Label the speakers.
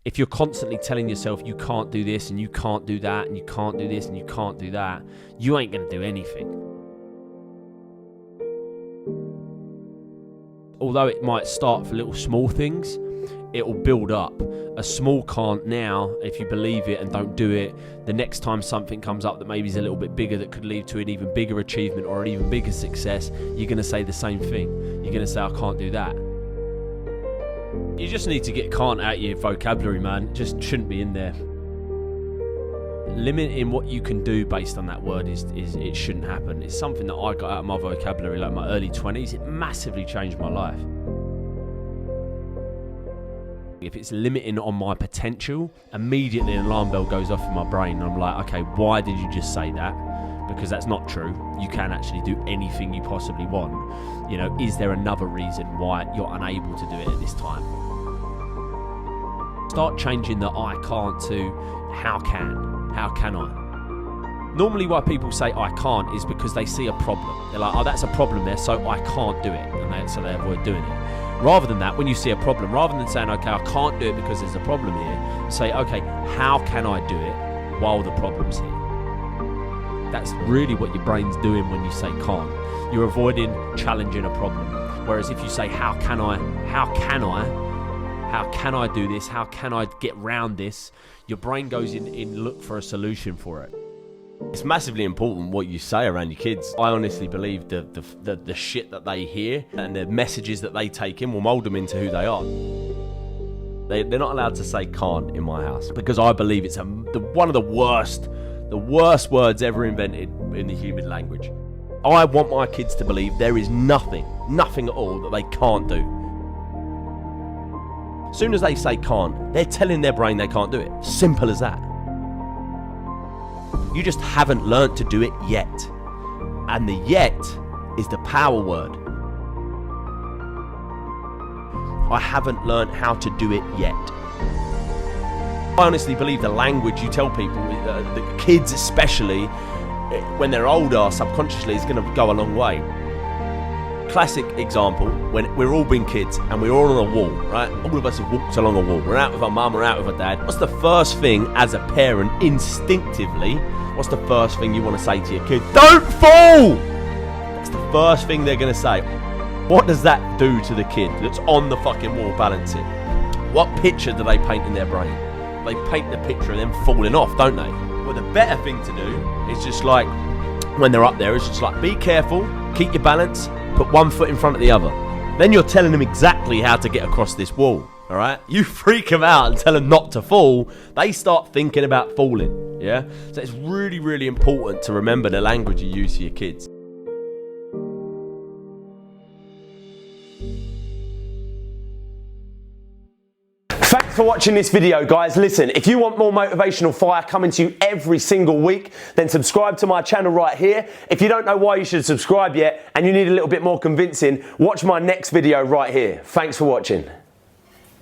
Speaker 1: if you're constantly telling yourself you can't do this and you can't do that and you can't do this and you can't do that, you ain't going to do anything. Although it might start for little small things, it will build up. A small can't now, if you believe it and don't do it, the next time something comes up that maybe is a little bit bigger that could lead to an even bigger achievement or an even bigger success, you're going to say the same thing. You're going to say, I can't do that. You just need to get can't out of your vocabulary, man. It just shouldn't be in there. Limiting what you can do based on that word is it shouldn't happen. It's something that I got out of my vocabulary like my early 20s. It massively changed my life. If it's limiting on my potential, immediately an alarm bell goes off in my brain. I'm like, okay, why did you just say that? Because that's not true. You can actually do anything you possibly want. You know, is there another reason why you're unable to do it at this time? Start changing the I can't to how can. How can I? Normally why people say I can't is because they see a problem. They're like, oh, that's a problem there, so I can't do it. And so they avoid doing it. Rather than that, when you see a problem, rather than saying, okay, I can't do it because there's a problem here, say, okay, how can I do it while the problem's here? That's really what your brain's doing when you say can't. You're avoiding challenging a problem. Whereas if you say, how can I do this? How can I get round this? Your brain goes in look for a solution for it. It's massively important what you say around your kids. I honestly believe the shit that they hear and the messages that they take in will mould them into who they are. They're not allowed to say can't in my house because I believe it's one of the worst words ever invented in the human language. I want my kids to believe there is nothing at all that they can't do. As soon as they say can't, they're telling their brain they can't do it. Simple as that. You just haven't learnt to do it yet. And the yet is the power word. I haven't learnt how to do it yet. I honestly believe the language you tell people, the kids especially, when they're older, subconsciously is going to go a long way. Classic example, when we're all being kids and we're all on a wall, right? All of us have walked along a wall. We're out with our mum, we're out with our dad. What's the first thing as a parent, instinctively, what's the first thing you want to say to your kid? Don't fall! That's the first thing they're going to say. What does that do to the kid that's on the fucking wall balancing? What picture do they paint in their brain? They paint the picture of them falling off, don't they? Well, the better thing to do is just like, when they're up there, it's just like, be careful, keep your balance, put one foot in front of the other. Then you're telling them exactly how to get across this wall, all right? You freak them out and tell them not to fall, they start thinking about falling, yeah? So it's really, really important to remember the language you use to your kids.
Speaker 2: Thanks for watching this video, guys. Listen, if you want more motivational fire coming to you every single week, then subscribe to my channel right here. If you don't know why you should subscribe yet and you need a little bit more convincing, watch my next video right here. Thanks for watching.